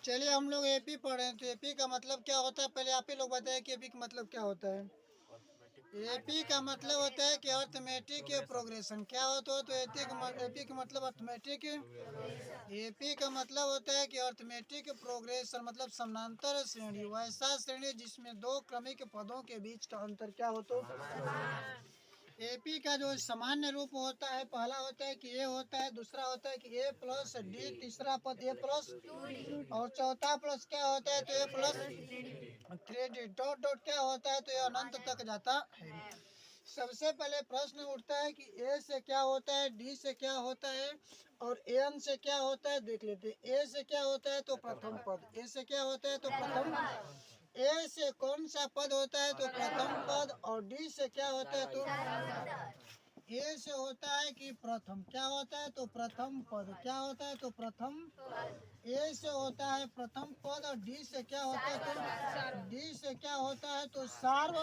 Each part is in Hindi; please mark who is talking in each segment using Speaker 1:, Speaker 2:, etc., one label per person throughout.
Speaker 1: चलिए हम लोग एपी पढ़ रहे हैं तो एपी का मतलब क्या होता है, पहले आप ही लोग बताएं कि एपी का मतलब क्या होता है। एपी का मतलब होता है कि अर्थमेटिक प्रोग्रेशन। क्या होता है तो एपी का मतलब अर्थमेटिक। एपी का मतलब होता है कि अर्थमेटिक प्रोग्रेशन मतलब समानांतर श्रेणी, वैसा श्रेणी जिसमें दो क्रमिक पदों के बीच का अंतर क्या हो तो। एपी का जो सामान्य रूप होता है, पहला होता है कि ए होता है, दूसरा होता है कि ए प्लस डी, तीसरा पद ए प्लस और चौथा प्लस क्या होता है तो A plus three D. Dot dot क्या होता है तो ये अनंत तक जाता है। सबसे पहले प्रश्न उठता है कि ए से क्या होता है, डी से क्या होता है और एन से क्या होता है। देख लेते हैं ए से क्या होता है तो प्रथम पद, ए से क्या होता है तो प्रथम, ए से कौन सा पद होता है तो प्रथम पद और डी से क्या होता है तो। ए से होता है कि प्रथम क्या होता है तो प्रथम पद, क्या होता है तो प्रथम। ए से होता है प्रथम पद और डी से क्या होता है तो, डी से क्या होता है तो सार्व,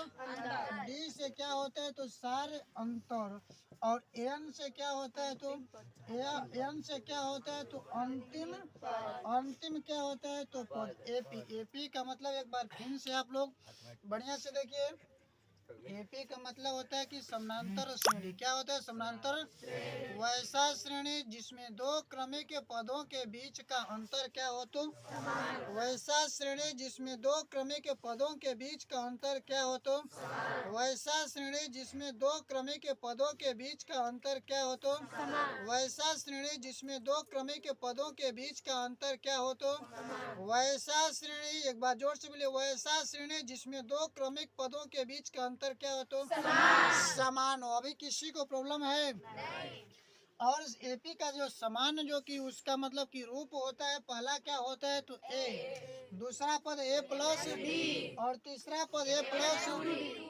Speaker 1: डी से क्या होता है तो सार अंतर और एन से क्या होता है तो, एन से क्या होता है तो अंतिम, अंतिम क्या होता है तो पद। एपी, एपी का मतलब एक बार फिर से आप लोग बढ़िया से देखिए। एपी का मतलब होता है कि समानांतर श्रेणी। क्या होता है समानांतर, वैसा श्रेणी जिसमें दो क्रमिक पदों के बीच का अंतर क्या हो तो, वैसा श्रेणी जिसमें दो क्रमिक पदों के बीच का अंतर क्या हो तो, वैसा श्रेणी जिसमें दो क्रमिक पदों के बीच का अंतर क्या हो तो, वैसा श्रेणी जिसमें दो क्रमिक पदों के बीच का अंतर क्या हो तो, वैसा श्रेणी, एक बार जोर से बोलिए, वैसा श्रेणी जिसमें दो क्रमिक पदों के बीच का अंतर क्या हो तो समान हो। अभी किसी को प्रॉब्लम है। और एपी का जो समान जो कि उसका मतलब कि रूप होता है, पहला क्या होता है तो ए, दूसरा पद ए प्लस डी और तीसरा पद ए प्लस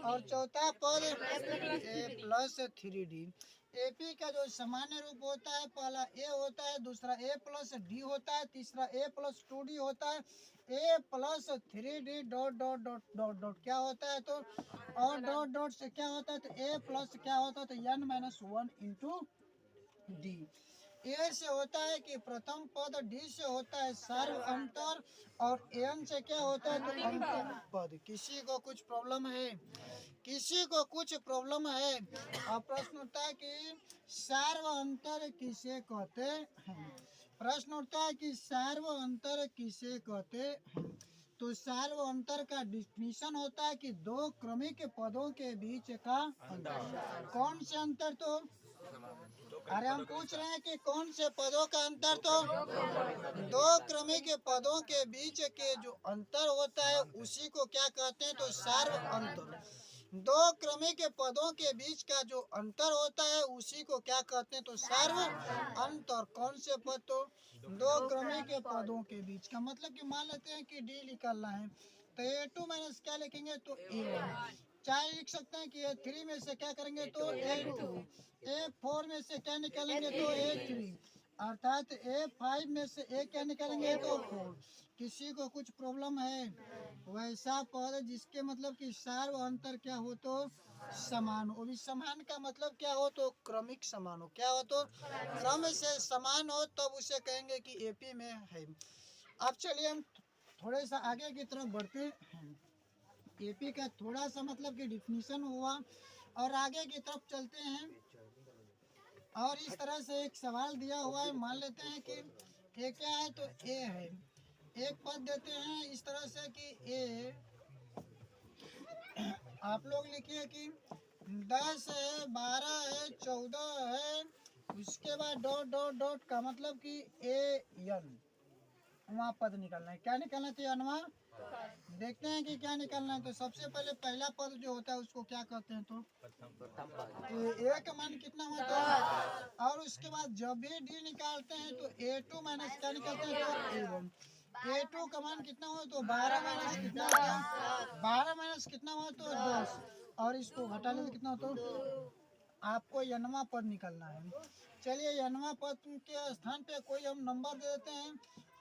Speaker 1: और चौथा पद ए प्लस थ्री डी। एपी का जो सामान्य रूप होता है, पहला ए होता है, दूसरा ए प्लस डी होता है, तीसरा ए प्लस टू डी होता है, A plus three D dot dot dot dot dot क्या होता है तो, और डॉट डॉट से क्या होता है तो ए प्लस क्या होता है तो N minus one into D. A से होता है कि प्रथम पद, डी से होता है सर्व अंतर और एन से क्या होता है तो अंतिम पद। किसी को कुछ प्रॉब्लम है, किसी को कुछ प्रॉब्लम है। अब प्रश्न उठता है कि सार्व अंतर किसे कहते हैं। प्रश्न उठता है कि सार्व अंतर किसे कहते हैं। तो सार्व अंतर का डिफिनीशन होता है कि दो क्रमिक पदों के बीच का अंतर। कौन से अंतर तो, अरे हम पूछ रहे हैं कि कौन से पदों का अंतर तो, दो क्रमिक पदों के बीच के जो अंतर होता है उसी को क्या कहते हैं तो सार्व अंतर। दो क्रमिक पदों के बीच का जो अंतर होता है उसी को क्या कहते हैं तो सर्व अंतर। कौन से पद तो, दो क्रमिक पदों के बीच का मतलब कि मान लेते हैं कि डी निकालना है तो ए टू माइनस क्या लिखेंगे तो ए वन। चाहे लिख सकते हैं कि ए थ्री में से क्या करेंगे तो ए टू, ए फोर में से क्या निकालेंगे तो ए थ्री, अर्थात ए फाइव में से ए क्या निकालेंगे तो फोर। किसी को कुछ प्रॉब्लम है। वैसा पद जिसके मतलब कि सार्व अंतर क्या हो तो समान हो। अभी समान का मतलब क्या हो तो क्रमिक समान हो। क्या हो तो क्रम से समान हो, तब उसे कहेंगे कि एपी में है। अब चलिए हम थोड़े सा आगे की तरफ बढ़ते हैं। एपी का थोड़ा सा मतलब कि डिफिनीशन हुआ और आगे की तरफ चलते हैं। और इस तरह से एक सवाल दिया हुआ है, मान लेते हैं कि ए क्या है तो ए है। एक पद देते हैं इस तरह से कि ए, आप लोग लिखिए कि 10 है, 12 है, 14 है, उसके बाद डॉट डॉट डॉट का मतलब कि ए एन, वहाँ पद निकालना है। क्या निकालना है तो अनवा। देखते हैं कि क्या निकालना है। तो सबसे पहले पहला पद जो होता है उसको क्या कहते हैं तो ए का मान कितना हुआ तो, और उसके बाद जब भी डी निकालते हैं तो ए टू माइनस क्या निकालते हैं तो ए वन। ए टू का मान कितना हुआ तो 12 माइनस कितना होता है, 12 माइनस कितना हुआ तो 10, और इसको घटा लेते कितना होता तो, आपको यनवा पद निकालना है। चलिए यनवा पद के स्थान पे कोई हम नंबर दे देते हैं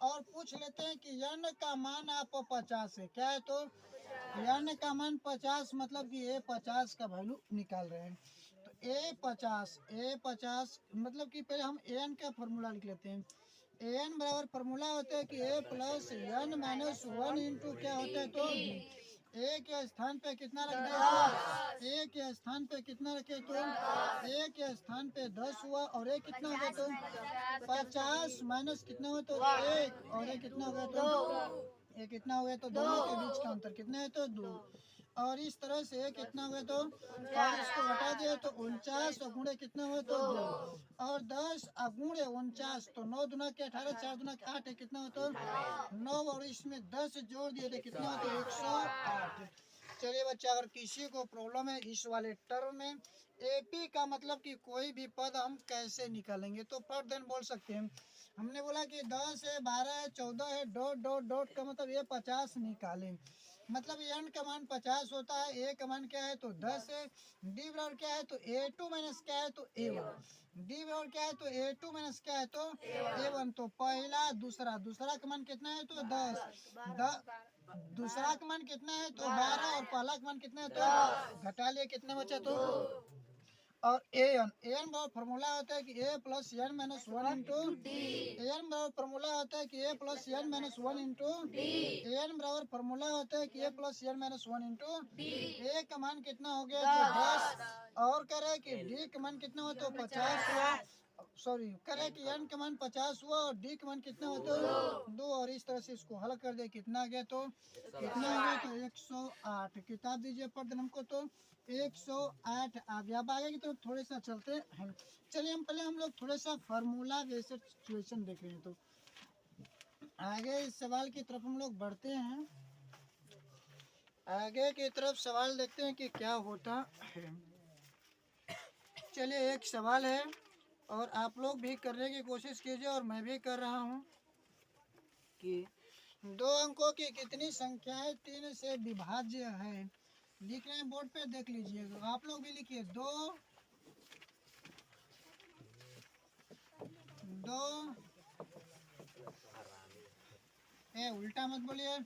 Speaker 1: और पूछ लेते हैं कि यन का मान आप 50 है। क्या है तो यन का मान 50, मतलब कि ए 50 का वैल्यू निकाल रहे हैं। तो ए 50, ए 50 मतलब कि पहले हम एन का फॉर्मूला लिख लेते हैं एन बराबर फॉर्मूला होता है कि A plus N minus one into क्या होता है तो ए के स्थान पे कितना रख दिया, ए के स्थान पे कितना रखे तो ए के स्थान पे 10 हुआ और ए कितना हो गया तो 50 माइनस कितना हुआ तो 1 और ए कितना हो गया तो ये कितना हो गया तो दोनों के बीच का अंतर कितना है तो 2 और इस तरह से ये कितना हुआ तो और इसको घटा दिया तो 49 और गुणे कितना हुआ तो 2 और 10 और गुणे 49 तो 9 दुना के 18 4 दुना के 8 है कितना हुआ तो 9 और इसमें 10 जोड़ दिए तो कितना हुआ तो 108। चलिए बच्चा अगर किसी को प्रॉब्लम है इस वाले टर्म में एपी का मतलब कि कोई भी पद हम कैसे निकालेंगे तो पर देन बोल सकते हैं। हमने बोला कि 10 है 12 है 14 है डॉट डॉट डॉट का मतलब ये 50 निकालें मतलब एन का मान 50 होता है, ए का मान क्या है तो 10 है, डी बराबर क्या है तो A2 माइनस क्या है तो A1, डी बराबर क्या है तो A2 माइनस क्या है तो A1। तो पहला दूसरा दूसरा का मान कितना है तो 10, दूसरा का मान कितना है तो 12 और पहला का मान कितना है तो घटा लिए कितना बचा तो और एन एन बराबर फॉर्मूला होता है कि A plus N minus one into N बराबर फॉर्मूला होता है कि A plus N minus one into N बराबर फॉर्मूला होता है कि A plus N minus one into A का मान कितना हो गया तो 10 और कह रहे हैं कि डी का मान कितना हो तो 50 हुआ सॉरी करे कि एन का मान 50 हुआ और डी का मान कितना हो तो 2 और इस तरह से इसको हल कर दे कितना आ गया तो कितना हो गया तो 108। किताब दीजिए पढ़ हमको तो 108 आ गया। अब आगे की तरफ थोड़े सा चलते हैं। चलिए हम लोग थोड़ा सा फार्मूला बेस्ड सिचुएशन देख रहे हैं तो आगे इस सवाल की तरफ हम लोग बढ़ते हैं। आगे की तरफ सवाल देखते हैं कि क्या होता है। चलिए एक सवाल है और आप लोग भी करने की कोशिश कीजिए और मैं भी कर रहा हूँ कि 2 अंकों की कितनी संख्याएं 3 से विभाज्य है। लिख रहे हैं बोर्ड पे देख लीजिएगा, आप लोग भी लिखिए। दो उल्टा मत बोलिए।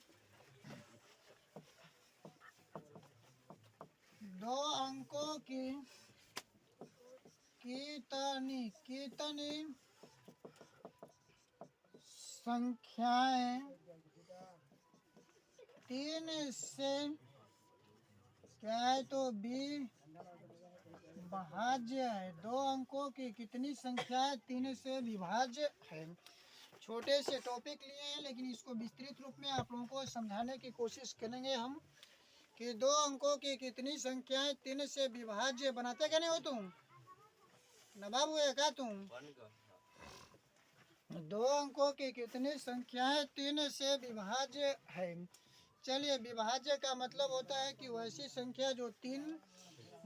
Speaker 1: 2 अंकों की कितनी संख्याएं 3 से क्या है तो विभाज्य है। 2 अंकों की कितनी संख्याएं 3 से विभाज्य है। छोटे से टॉपिक लिए हैं लेकिन इसको विस्तृत रूप में आप लोगों को समझाने की कोशिश करेंगे हम कि 2 अंकों की कितनी संख्याएं 3 से विभाज्य बनाते क्या नहीं हो तुम नवाब हुए क्या तुम। 2 अंकों की कितनी संख्याएं 3 से विभाज्य है। चलिए विभाज्य का मतलब होता है कि वैसी संख्या जो 3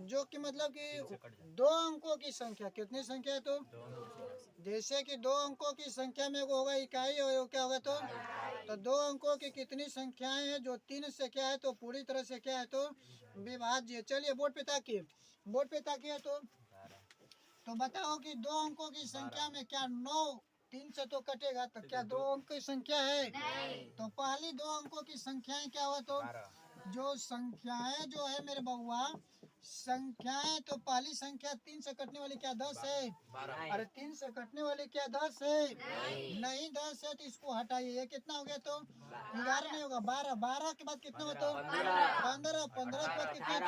Speaker 1: जो कि मतलब कि 2 अंकों की संख्या कितनी संख्या है तो जैसे कि 2 अंकों की संख्या में वो होगा इकाई और क्या होगा तो 2 अंकों की कितनी संख्याएं हैं जो 3 से क्या है तो पूरी तरह से क्या है तो विभाज्य। चलिए बोर्ड पे ताकिए तो बताओ कि 2 अंकों की संख्या में क्या 9 3 से तो कटेगा तो क्या 2 अंक की संख्या है तो पहली 2 अंकों की संख्याएं क्या हुआ तो जो संख्याएं जो है मेरे बउआ संख्याएं तो पहली संख्या 3 से कटने वाली क्या 10 है। अरे 3 से कटने वाली क्या 10 है नहीं 10 है तो इसको हटाइए। ये कितना हो गया तो 11 नहीं होगा 12, 12 के बाद कितना हुआ तो 15, 15 के बाद कितना तो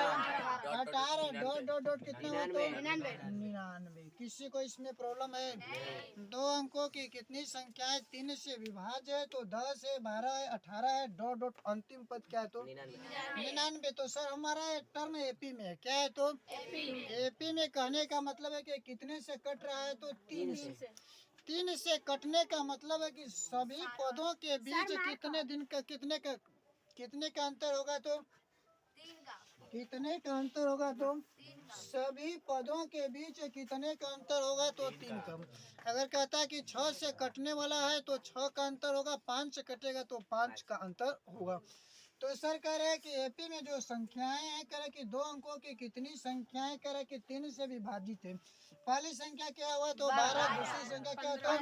Speaker 1: 18 डॉट डॉट डॉट कितना हुआ तो 99। किसी को इसमें प्रॉब्लम है। 2 अंकों की कितनी संख्याएं 3 से विभाज्य है तो 10 है 12 है 18 है डॉट डॉट अंतिम पद क्या है तो 99। तो सर हमारा टर्म एपी में क्या है तो एपी में कहने का मतलब है कि कितने से कट रहा है तो 3 से कटने का मतलब है कि सभी पदों के बीच कितने का अंतर होगा तो कितने का अंतर होगा तो सभी पदों के बीच कितने का अंतर होगा तो 3 का। अगर कहता है कि 6 से कटने वाला है तो 6 का अंतर होगा, 5 से कटेगा तो 5 का अंतर होगा। तो सर कह रहे हैं कि एपी में जो संख्याएं हैं कह रहे कि 2 अंकों की कितनी संख्याएं कह रहे कि 3 से विभाजित है। पहली संख्या क्या हुआ तो 12, दूसरी संख्या क्या होता है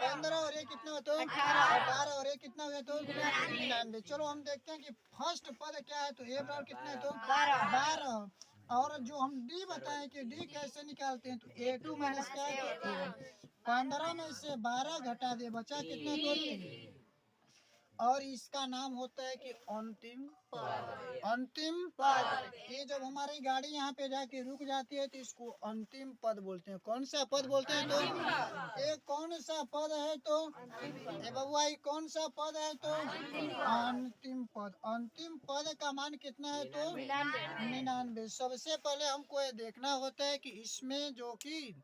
Speaker 1: 15 और ये कितना होता है 18 और ये कितना हुआ तो 99। चलो हम देखते हैं कि फर्स्ट पद क्या है तो ए बराबर कितना है तो 12 और जो हम डी बताएं कि डी कैसे निकालते हैं, तो A2 माइनस क्या है तो A1। 15 में से 12 घटा दे, बचा कितना तो 3। और इसका नाम होता है कि अंतिम पद। अंतिम पद, ये जब हमारी गाड़ी यहाँ पे जाके रुक जाती है तो इसको अंतिम पद बोलते हैं। कौन सा पद बोलते हैं? तो ये कौन सा पद है? तो ये बबुआ, ये कौन सा पद है? तो अंतिम पद। अंतिम पद का मान कितना है? तो 99। सबसे पहले हमको ये देखना होता है कि इसमें जो कि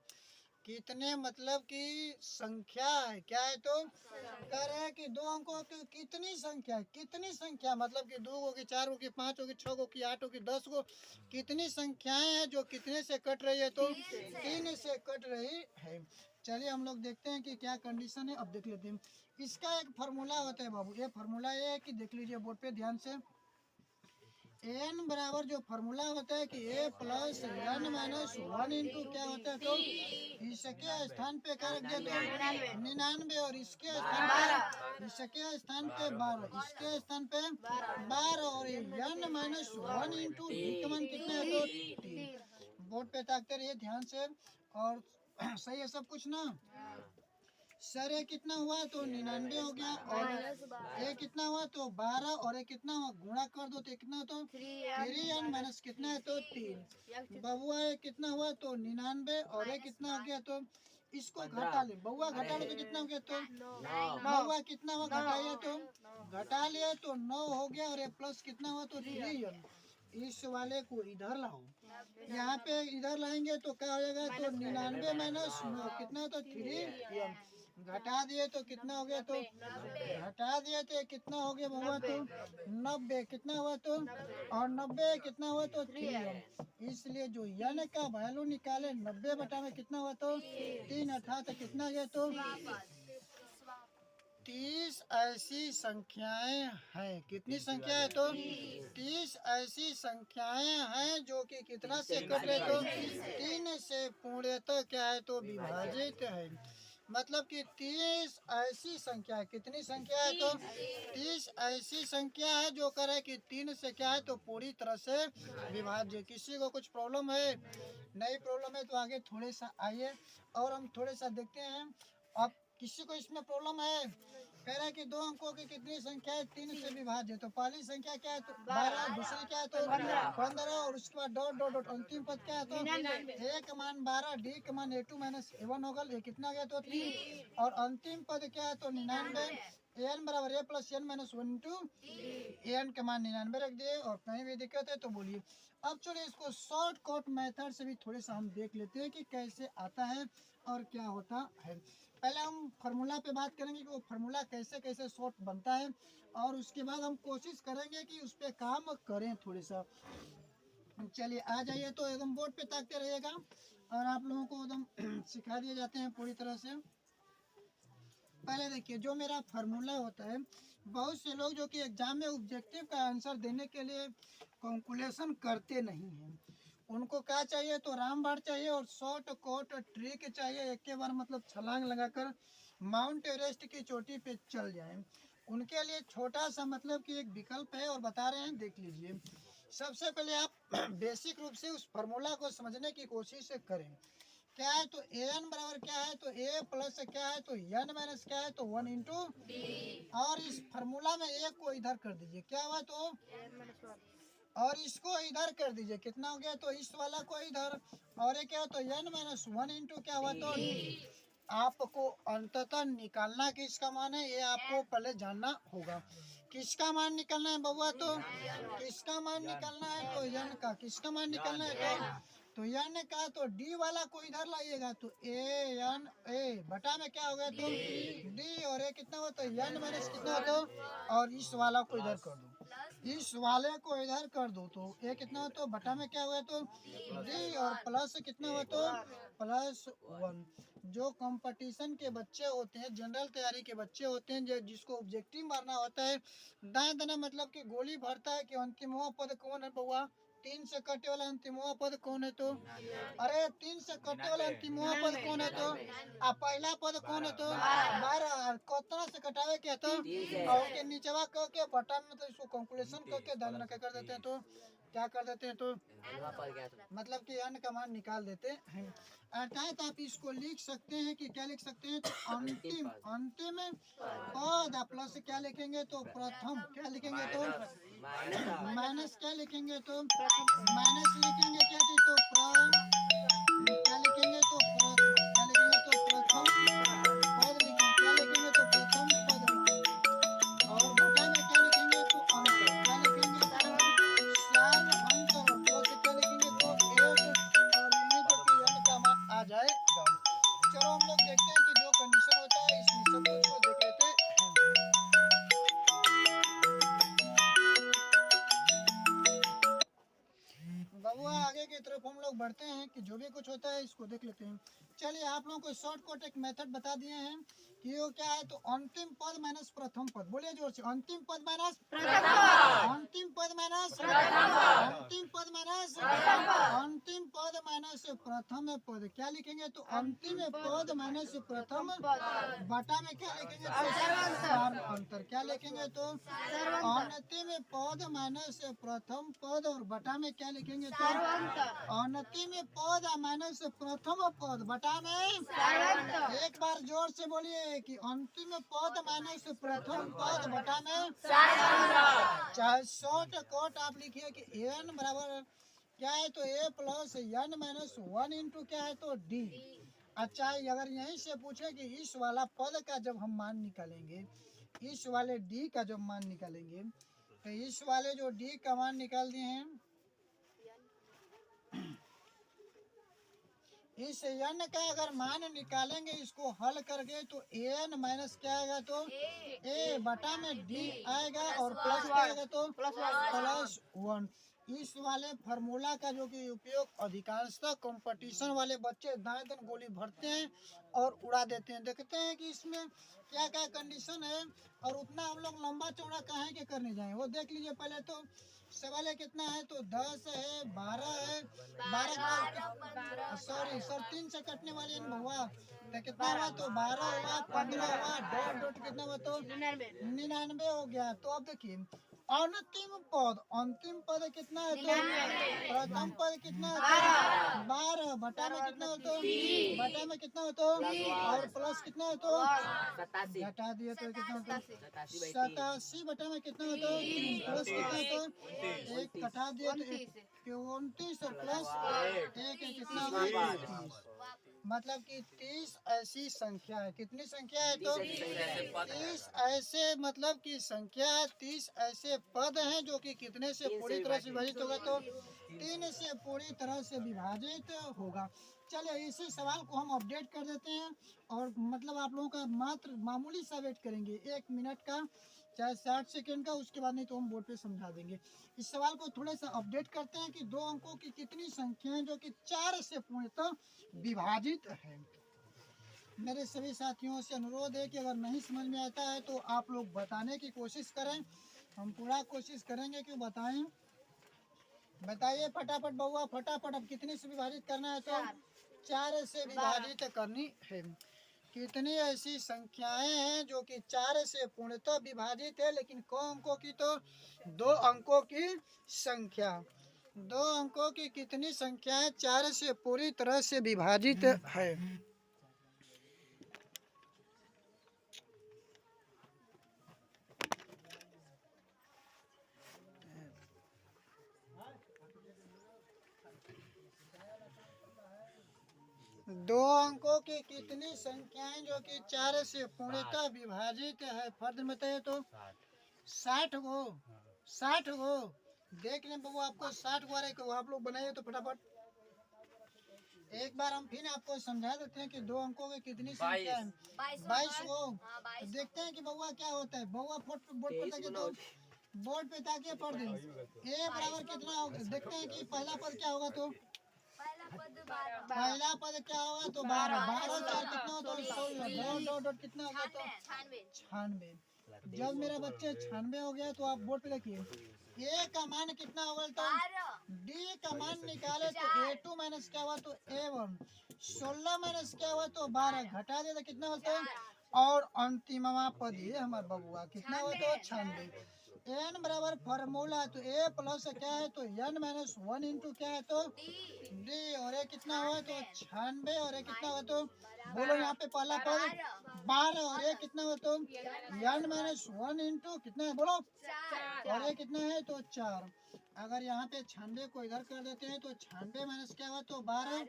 Speaker 1: कितने मतलब की संख्या है, क्या है? तो कह रहे हैं कि 2 अंकों की कितनी संख्या है, कितनी संख्या मतलब कि 2 होगी, 4 होगी, 5 होगी, 6 होगी, 8 होगी, 10 को, कितनी संख्याएं हैं जो कितने से कट रही है? तो 3 से कट रही है। चलिए हम लोग देखते हैं कि क्या कंडीशन है। अब देख लेते हैं। इसका एक फार्मूला होता है बाबू। ये फार्मूला ये है कि देख लीजिए बोर्ड पे ध्यान से। एन बराबर जो फार्मूला होता है कि A plus N minus 1 into क्या होता है? तो इसके स्थान पे क्या रख दिया? तो 99। और इसके स्थान पे, इसके स्थान पे 12, इसके स्थान पे 12। और एन माइनस 1 इंटू डी का मान कितना है? तो 3। बोर्ड पे ताकते रहिए ध्यान से। और सही है सब कुछ ना? सर ये कितना हुआ? तो 99 हो गया। और ये कितना हुआ? तो 12। और ये कितना हुआ? गुणा कर दो तो कितना? तो 3n माइनस कितना है? तो 3। बबुआ ये कितना हुआ? तो 99। और ये कितना हो गया? तो इसको घटा ले बउआ, घटा लो तो कितना हो गया? तो बउआ कितना हुआ? घटाइए तो घटा लिया तो 9 हो गया। और ये प्लस कितना हुआ? तो 3n। इस वाले को इधर लाओ, यहाँ पे इधर लाएंगे तो क्या हो जाएगा? तो 99 माइनस 9 कितना? तो 3n। घटा दिए तो कितना हो गया? तो घटा दिए तो कितना हो गया हुआ? तो 90। कितना हुआ? तो और 90 कितना हुआ? तो 3n। इसलिए जो n का वैल्यू निकाले 90 बटा में कितना हुआ? तो 3 अर्थात कितना गया? तो 30 ऐसी संख्याएं हैं। कितनी संख्या है? तो 30 ऐसी संख्याएं हैं जो कि कितना से कट रहे? तो 3 से पूर्णतः क्या है? तो विभाजित है। मतलब कि 30 ऐसी संख्या है। कितनी संख्या है? तो 30 ऐसी संख्या है जो करे कि 3 से क्या है? तो पूरी तरह से विभाज्य। किसी को कुछ प्रॉब्लम है? नहीं प्रॉब्लम है तो आगे थोड़े सा आइए और हम थोड़े सा देखते हैं। अब किसी को इसमें प्रॉब्लम है? कह रहा है कि 2 अंकों की कितनी संख्या है? 3 से विभाज्य। तो पहली संख्या क्या है? तो 12। दूसरी क्या है? तो 15। और उसके बाद डॉट डॉट डॉट अंतिम पद क्या है? तो ए का मान 12, डी का मान A2 माइनस A1 होगा। ये कितना गया? तो 3। और अंतिम पद क्या है? तो 99। एन बराबर A plus N minus 1 into N का मान 99 रख दिए। और कहीं भी दिक्कत है तो बोलिए। अब चलिए इसको शॉर्टकट मेथड से भी थोड़े सा हम देख लेते हैं कि कैसे आता है और क्या होता है। पहले हम फार्मूला पे बात करेंगे कि वो फार्मूला कैसे कैसे शॉर्ट बनता है, और उसके बाद हम कोशिश करेंगे कि उस पर काम करें थोड़े सा। चलिए आ जाइए तो एकदम बोर्ड पे ताकते रहिएगा और आप लोगों को एकदम सिखा दिए जाते हैं पूरी तरह से। पहले देखिए जो मेरा फार्मूला होता है, बहुत से लोग जो कि एग्जाम में ऑब्जेक्टिव का आंसर देने के लिए कैलकुलेशन करते नहीं हैं। उनको क्या चाहिए? तो रामबाण चाहिए और शॉर्ट कोट ट्रिक चाहिए। एक के बार मतलब छलांग लगाकर माउंट एवरेस्ट की चोटी पे चल जाएं। उनके लिए छोटा सा मतलब कि एक विकल्प है और बता रहे हैं, देख लीजिए। सबसे पहले आप बेसिक रूप से उस फार्मूला को समझने की कोशिश करें। क्या है? तो एन बराबर क्या है? तो ए प्लस क्या है? तो एन माइनस क्या है? तो 1 इंटू। और इस फार्मूला में एक को इधर कर दीजिए, क्या हुआ? तो और इसको इधर कर दीजिए, कितना हो गया? तो इस वाला को इधर। और ये क्या? तो एन माइनस 1 इंटू क्या हुआ? तो आपको अंततः निकालना किसका मान है ये आपको पहले जानना होगा। किसका मान निकालना है बउआ? तो किसका मान निकालना है? तो एन का। किसका मान निकालना है? तो एन का। तो डी वाला को इधर लाइएगा तो ए एन ए बटा में क्या हो गया? तो डी। और ए कितना हो? तो एन माइनस कितना हो? तो और इस वाला को इधर कर दो, इस वाले को इधर कर दो तो ए कितना हो? तो बटा में क्या हुआ? तो डी। और प्लस कितना हुआ? तो +1। जो कंपटीशन के बच्चे होते हैं, जनरल तैयारी के बच्चे होते हैं, जो जिसको ऑब्जेक्टिव मारना होता है, दाएं दाना मतलब कि गोली भरता है कि अंतिमवा पद कौन है बउआ? 3 से कटे वाला अंतिमवा पद कौन है? तो अरे 3 से कटे वाला अंतिमवा पद कौन है? तो पहला पद कौन है? तो 12। कितना से कटावे के? तो और के नीचवा करके बटा में मतलब इसको कैलकुलेशन करके दाना क्या कर देते हैं? तो क्या कर देते हैं तो मतलब कि अन का मान निकाल देते हैं। अर्थात आप इसको लिख सकते हैं कि क्या लिख सकते हैं तो अंतिम अंतिम पद प्लस क्या लिखेंगे तो प्रथम, क्या लिखेंगे तो माइनस, क्या लिखेंगे तो माइनस लिखेंगे क्या चीज तो क्या लिखेंगे तो प्रथम, क्या लिखेंगे तो प्रथम पद लिखेंगे, क्या लिखेंगे तो प्रथम पद और बटा में क्या लिखेंगे तो अंतर, क्या लिखेंगे तो सार अंतर और प्लस क्या लिखेंगे तो एक और ये जो कि n का मान आ जाएगा। चलो हम लोग देखते हैं कि जो कंडीशन होता है इसमें सब कुछ को देख लेते हैं। बबुआ आगे की तरफ हम लोग बढ़ते हैं कि जो भी कुछ होता है इसको देख लेते हैं। चलिए आप लोगों को शॉर्टकट एक मेथड बता दिए हैं कि वो क्या है तो अंतिम पद माइनस प्रथम पद, बोलिए जोर से अंतिम पद माइनस अंतिम पद माइनस अंतिम पद माइनस अंतिम पद माइनस प्रथम पद, क्या लिखेंगे तो अंतिम पद माइनस प्रथम बटा में क्या लिखेंगे तो सार अंतर, क्या लिखेंगे तो अंतिम पद माइनस प्रथम पद और बटा में क्या लिखेंगे तो अंतिम पद माइनस प्रथम पद बटा में, एक बार जोर से बोलिए कि अंतिम पद माइनस प्रथम पद बटा में, चाहे शॉर्ट कट आप लिखिए कि n बराबर क्या है तो a plus n minus one into क्या है तो d। अच्छा अगर यहीं से पूछे कि इस वाला पद का जब हम मान निकालेंगे, इस वाले d का जब मान निकालेंगे तो इस वाले जो d का मान निकाल दिए हैं, इस n का अगर मान निकालेंगे इसको हल करके तो an माइनस क्या आएगा तो a बटा में d आएगा और प्लस क्या आएगा तो प्लस वन। इस वाले फार्मूला का जो कि उपयोग अधिकांशतः कंपटीशन वाले बच्चे दाएं दाएं गोली भरते हैं और उड़ा देते हैं। देखते हैं कि इसमें क्या क्या कंडीशन है और उतना हम लोग लंबा चौड़ा कहाँ के करने जाएं, वो देख लीजिए। पहले तो सवाल है कितना है तो 10 है, 12 है, 12 सॉरी सर 3 से कटने वाली है भैया तो कितना हुआ तो 12 हुआ, 15 हुआ, डॉट डॉट कितना हुआ तो 99 हो गया। तो अब देखिए अंतिम पद कितना है तो प्रथम पद कितना है तो 12 बटा में कितना हो तो बटा में कितना हो तो और प्लस कितना हो तो घटा दिए तो कितना हो तो 87 बटा में कितना हो तो प्लस कितना हो तो एक घटा दिए तो 29 और प्लस एक कितना होगा 30। मतलब कि 30 ऐसी संख्या है, कितनी संख्या है तो 30 ऐसे मतलब कि संख्या 30 ऐसे पद हैं जो कि कितने से पूरी तरह से विभाजित होगा तो 3 से पूरी तरह से विभाजित होगा। चलिए इसी सवाल को हम अपडेट कर देते हैं और मतलब आप लोगों का मात्र मामूली सा वेट करेंगे 1 मिनट का चाहे 60 सेकेंड का, उसके बाद नहीं तो हम बोर्ड पे समझा देंगे। इस सवाल को थोड़ा सा अपडेट करते हैं कि 2 अंकों की कितनी संख्याएं जो कि 4 से पूर्णतः विभाजित है। मेरे सभी साथियों से अनुरोध है कि अगर नहीं समझ में आता है तो आप लोग बताने की कोशिश करें, हम पूरा कोशिश करेंगे कि बताएं। बताइए फटाफट बउआ फटाफट, अब कितनी से विभाजित करना है तो 4 से विभाजित करनी है। कितनी ऐसी संख्याएं हैं जो कि 4 से पूर्णतः विभाजित है, लेकिन क अंकों की तो 2 अंकों की संख्या, 2 अंकों की कितनी संख्याएं 4 से पूरी तरह से विभाजित है। दो अंकों की कितनी संख्याएं जो कि 4 से पूर्णतः विभाजित है, फर्द में बताइए तो 60 गो, 60 गो। देख लें बबू आपको 60 गो आ रहा है, आप लोग बनाइए तो फटाफट। एक बार हम फिर आपको समझा देते हैं कि 2 अंकों की कितनी संख्या है 22 गो। तो देखते हैं कि बउआ क्या होता है। बउआ बोर्ड पर ताकिए तो बोर्ड पे ताकिए पढ़ दें ए बराबर कितना होगा। देखते हैं कि पहला पद क्या होगा तो पहला पद क्या होगा तो 12, 12 4 कितना होता है 16, डॉट डॉट डॉट कितना होगा तो 96। जब मेरा बच्चे 96 हो गया तो आप बोर्ड पे लिखिए ए का मान कितना होगा तो डी का मान निकाले तो A2 माइनस क्या हुआ तो A1, 16 माइनस क्या हुआ तो 12 घटा दे तो कितना होता है और अंतिमवा पद ये हमारा बबुआ कितना हुआ तो 96। एन बराबर फॉर्मूला तो ए प्लस क्या है तो एन माइनस वन इंटू क्या है तो डी, और ये कितना हुआ तो 96, और ये कितना हुआ तो बोलो यहाँ पे पहला पद 12, और ये कितना हुआ तो एन माइनस वन इंटू कितना है बोलो, और ये कितना है तो 4। अगर यहाँ पे 96 को इधर कर देते हैं तो 96 माइनस क्या हुआ तो 12,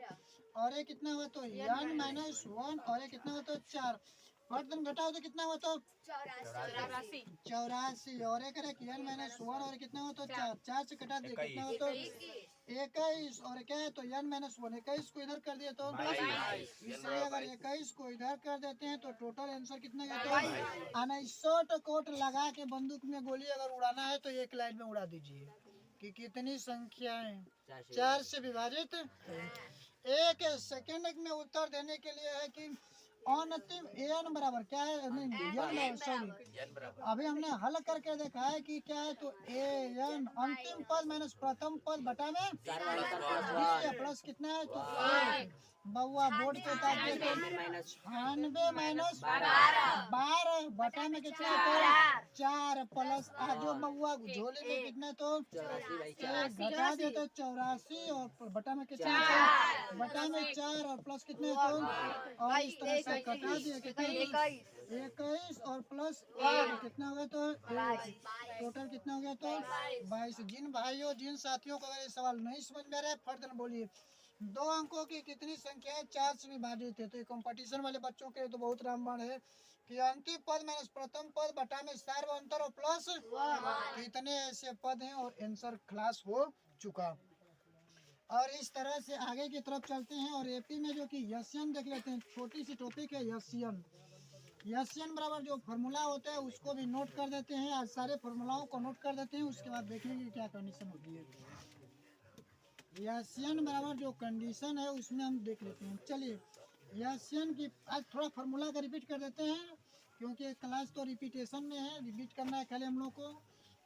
Speaker 1: और ये कितना हुआ तो एन माइनस वन, और ये कितना हुआ तो 4। बर्तन घटाओ तो कितना हुआ तो 84, और एक एन माइनस वन, और कितना हुआ तो 4, 4 से घटा दिए कितना हुआ तो 21, और क्या है तो एन माइनस वन, 21 को इधर कर दिए तो 22, इसलिए अगर 21 को इधर कर देते हैं तो टोटल आंसर कितना गया तो आना। शॉर्ट कोट लगा के बंदूक में गोली अगर उड़ाना है तो एक लाइन में उड़ा दीजिए कि कितनी संख्याएं 4 से विभाजित है। एक सेकंड में उत्तर देने के लिए है कि अंतिम एन बराबर क्या है, नहीं सॉरी, अभी हमने हल करके देखा है कि क्या है तो ए एन अंतिम पद माइनस प्रथम पद बटा में प्लस कितना है तो एक। बउआ बोर्ड पे उतार दिए तो 96 माइनस 12 बटा में कितना तो 4 प्लस आजो बउआ झोले में कितना तो घटा दिए तो 84, और बटा में कितना बटा में 4, और प्लस कितने तो, और इस तरह से घटा दिए कितना 21, और प्लस 1 कितना हो गया तो 1, टोटल कितना हो गया तो 22। जिन भाइयों जिन साथियों को अगर ये सवाल नहीं समझ में आ रहा है फर्दन बोलिए। 2 अंकों की कितनी संख्याएं 4 से विभाजित है, तो ये कंपटीशन वाले बच्चों के लिए तो बहुत रामबाण है कि अंतिम पद माइनस प्रथम पद बटा में सार्व अंतर और प्लस कितने ऐसे पद हैं, और आंसर क्लास हो चुका। और इस तरह से आगे की तरफ चलते हैं, और एपी में जो कि यसियन देख लेते हैं, छोटी सी टॉपिक है यसियन। यसियन बराबर जो फार्मूला होता है उसको भी नोट कर देते हैं, आज सारे फार्मूलाओं को नोट कर देते हैं, उसके बाद देखेंगे क्या कंडीशन होती है। यसियन बराबर जो कंडीशन है उसमें हम देख लेते हैं। चलिए यसियन की आज थोड़ा फार्मूला का रिपीट कर देते हैं, क्योंकि क्लास तो रिपीटेशन में है, रिपीट करना है खाली हम लोग को,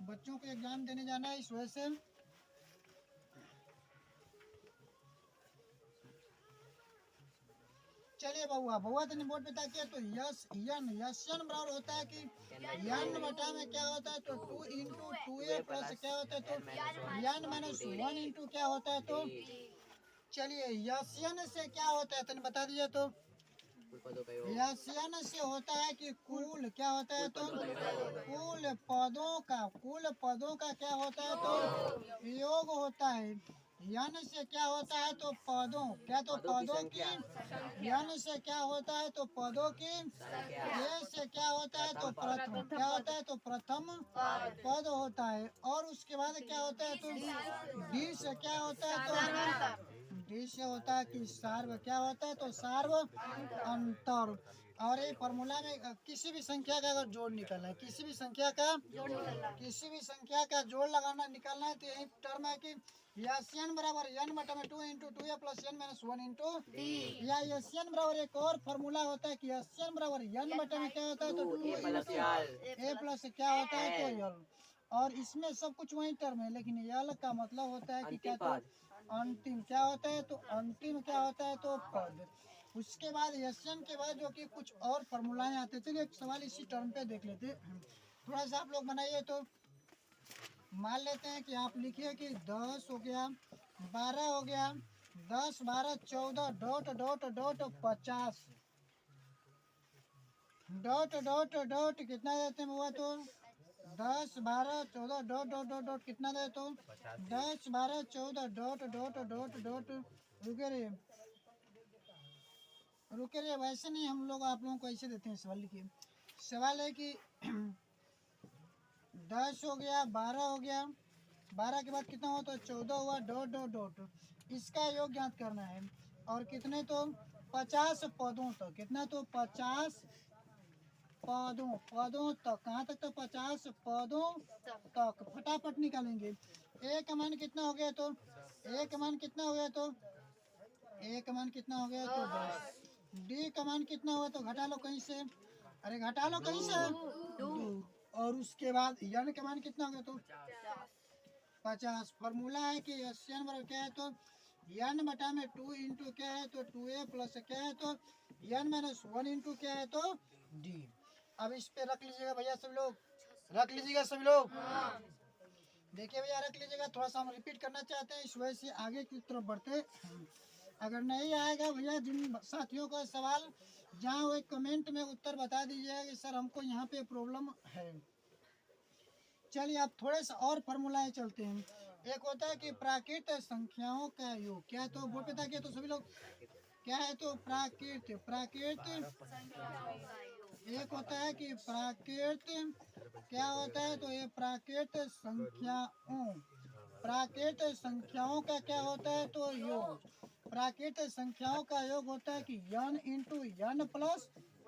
Speaker 1: बच्चों को एग्जाम देने जाना है, इस वजह से। चलिए बउआ बउआ तो बोर्ड पे ताकिए तो यस यन यशन बराबर होता है कि यन बटा में क्या होता है तो 2 इंटू 2a प्लस क्या होता है तो यन माइनस 1 इंटू क्या होता है तो। चलिए यसियन से क्या होता है तो बता दीजिए तो। यसियन से होता है कि कुल क्या होता है तो कुल पदों का क्या होता है तो योग होता है। यन से क्या होता है तो पदों क्या तो पदों की, यन से क्या होता है तो पदों की, ए से क्या होता है तो प्रथम क्या होता है तो प्रथम पद होता है, और उसके बाद क्या होता है तो डी से क्या होता है तो डी से होता है कि सार्व क्या होता है तो सार्व अंतर। और ये फॉर्मूला में किसी भी संख्या का अगर जोड़ निकालना है, किसी भी संख्या का जोड़ लगाना निकालना है तो यही टर्म है कि यसियन बराबर एन बटा में 2 into 2a plus N minus 1 into या यसियन बराबर एक और फॉर्मूला होता है कि यसियन बराबर एन बटा में क्या होता है तो 2 ए प्लस क्या होता है तो यल, और इसमें सब कुछ वही टर्म है, लेकिन यल का मतलब होता है कि क्या तो अंतिम क्या होता है तो अंतिम क्या होता है तो पद। उसके बाद यशन के बाद जो कि कुछ और फॉर्मूलाएं आते हैं। चलिए एक सवाल इसी टर्म पे देख लेते हैं, थोड़ा सा आप लोग बनाइए। तो मान लेते हैं कि आप लिखिए कि 10 हो गया, 12 हो गया, 10 12 14 dot dot dot 50 dot dot dot कितना देते हैं हुआ तो 10 12 14 डॉट डॉट डॉट डॉट कितना दे तो 10 12 14 डॉट डॉट डॉट डॉट। रुके रहिए रुके रहिए, वैसे नहीं हम लोग आप लोगों को ऐसे देते हैं। सवाल लिखिए, सवाल है कि 10 हो गया, 12 हो गया, 12 के बाद कितना हुआ तो 14 हुआ डॉट डॉट डॉट, इसका योग ज्ञात करना है, और कितने तो 50 पदों तक, कितना तो 50 पदों तक, कहाँ तक तो 50 पदों तक फटाफट निकालेंगे। ए का मान कितना हो गया तो ए का मान कितना हो गया तो ए का मान कितना हो गया तो 10। डी का मान कितना हुआ तो घटा लो कहीं से, अरे घटा लो कहीं से 2, और उसके बाद यन का मान कितना हो गया तो 50। फॉर्मूला है कि यन बराबर क्या है तो यन बटा में 2 इंटू क्या है तो 2a प्लस क्या है तो यन माइनस 1 इंटू क्या है तो डी। अब इस पे रख लीजिएगा भैया सब लोग, रख लीजिएगा सभी लोग। देखिए भैया रख लीजिएगा, थोड़ा सा हम रिपीट करना चाहते हैं, इस वजह से आगे की तरफ बढ़ते हैं। अगर नहीं आएगा भैया जिन साथियों का सवाल, जहाँ वो एक कमेंट में उत्तर बता दीजिएगा कि सर हमको यहाँ पे प्रॉब्लम है। चलिए अब थोड़े से और फॉर्मूलाए चलते हैं। एक होता है कि प्राकृत संख्याओं का योग, क्या तो बोल पे था क्या तो सभी लोग, क्या है तो प्राकृत, एक होता है कि प्राकृत, क्या होता है तो ये प्राकृत संख्याओं, प्राकृत संख्याओं का क्या होता है तो योग, प्राकृत संख्याओं का योग होता है कि n into n plus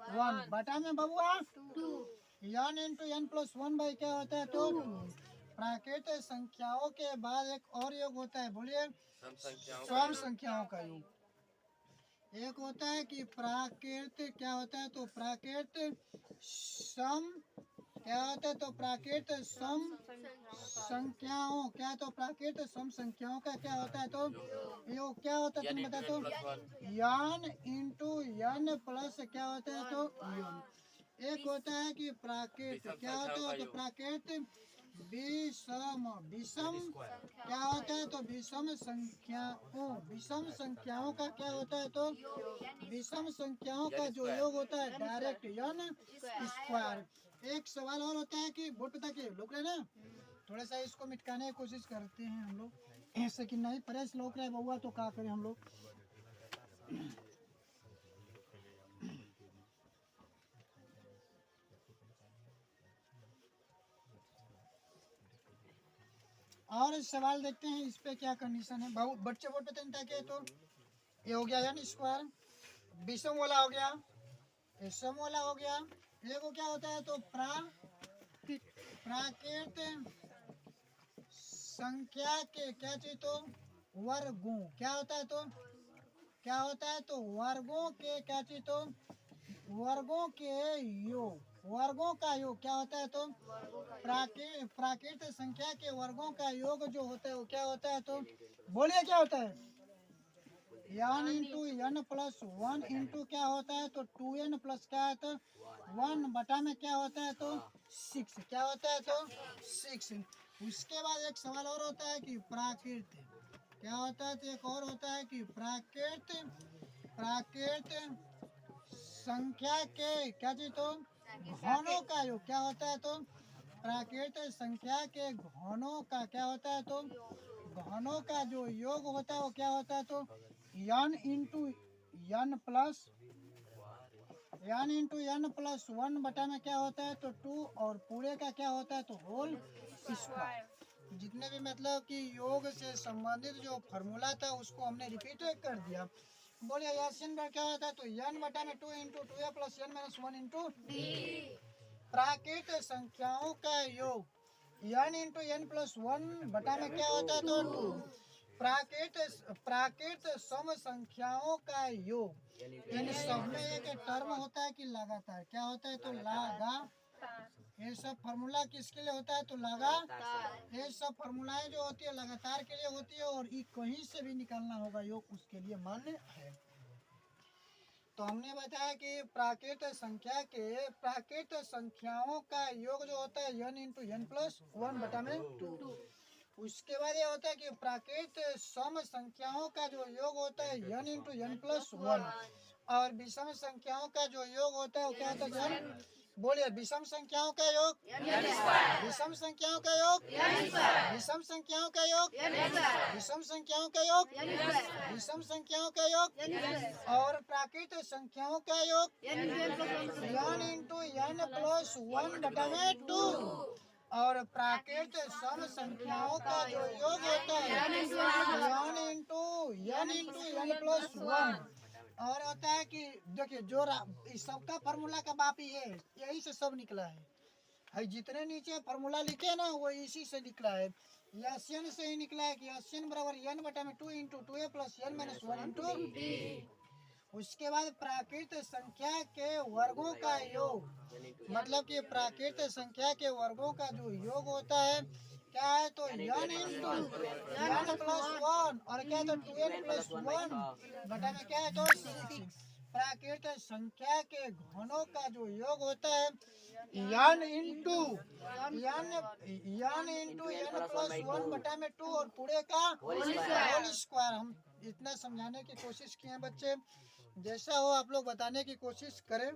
Speaker 1: one बटा में बबुआ n into n plus one by क्या होता है तो 2। प्राकृत संख्याओं के बाद एक और योग होता है, बोलिए सम संख्याओं का योग। एक होता है कि प्राकृत, क्या होता है तो प्राकृत सम, क्या होता है तो प्राकृत सम संख्याओं, क्या तो प्राकृत सम संख्याओं का क्या होता है तो योग, क्या होता है तुम बता तो n इंटू n प्लस क्या होता है तो योग। एक होता है कि प्राकृत, क्या होता है तो प्राकृत विषम, विषम क्या होता है तो विषम संख्याओं, विषम संख्याओं का क्या होता है तो विषम संख्याओं का जो योग होता है डायरेक्ट n स्क्वायर। एक सवाल और होता है कि बोर्ड पे ताकि लोग रहे ना, थोड़ा सा इसको मिटकाने की कोशिश करते हैं हम लोग, ऐसे कि नहीं प्रेस लोग रहे बउआ तो क्या करें हम लोग। और सवाल देखते हैं इस पे क्या कंडीशन है। बहुत बच्चे बोर्ड पे चिंता किए तो ये हो गया n स्क्वायर, विषम वाला हो गया, सम वाला हो गया। ये को क्या होता है तो प्राकृत संख्या के क्या चीज तो वर्गों, क्या होता है तो क्या होता है तो वर्गों के क्या चीज तो वर्गों के योग, वर्गों का योग क्या होता है तो प्राकृत संख्या के वर्गों का योग जो होता है वो क्या होता है तो बोलिए क्या होता है n into n plus one into क्या होता है तो 2n प्लस क्या है तो 1 बटा में क्या होता है तो 6, क्या होता है तो 6। उसके बाद एक सवाल और होता है कि प्राकृत, क्या होता है तो एक और होता है कि प्राकृत, प्राकृत संख्या के क्या चीज तो घनों का योग, क्या होता है तो प्राकृत संख्या के घनों का क्या होता है तो घनों का जो योग होता है वो क्या होता है तो n into n plus one बटा में क्या होता है तो 2 और पूरे का क्या होता है तो होल स्क्वायर। जितने भी मतलब कि योग से संबंधित जो फार्मूला था उसको हमने रिपीट कर दिया। बोलिए यासिन क्या होता है तो n बटा में 2 into 2a plus n minus 1 into प्राकृत संख्याओं का योग n into n plus one बटा में क्या होता है तो 2। प्राकृत सम संख्याओं का योग, इन सब में एक टर्म होता है कि लगातार, क्या होता है तो ये सब फार्मूला किसके लिए होता है तो ये सब फार्मूलाएं जो होती है लगातार के लिए होती है और कहीं से भी निकालना होगा योग उसके लिए मान्य है। तो हमने बताया कि प्राकृत संख्या के प्राकृत संख्याओं का योग जो होता है n into n plus one बटा में 2। उसके बाद ये होता है कि प्राकृत सम संख्याओं का जो योग होता है n into n plus one, और विषम संख्याओं का जो योग होता है वो क्या होता है बोलिए विषम संख्याओं का योग, विषम संख्याओं का योग, विषम संख्याओं का योग, विषम संख्याओं का योग, विषम संख्याओं का योग, और प्राकृत संख्याओं का योग n into n plus one बटा में 2, और प्राकृत सम संख्याओं का जो योग होता है n into n plus one. और होता है कि देखिए जो इस सबका फार्मूला का बाप ही है, यही से सब निकला है जितने नीचे फार्मूला लिखे ना वो इसी से निकला है, एन से ही निकला है कि एन बराबर n बटा में 2 into 2a plus n minus 1 into. उसके बाद प्राकृत संख्या के वर्गों का योग, मतलब कि प्राकृत संख्या के वर्गों का जो योग होता है क्या है तो n into n plus one, और क्या है तो 2n प्लस वन बटा में क्या है तो 6। प्राकृत संख्या के घनों का जो योग होता है n इंटू n प्लस 1/2 और पूरे का होल स्क्वायर। हम इतना समझाने की कोशिश किए हैं बच्चे, जैसा हो आप लोग बताने की कोशिश करें।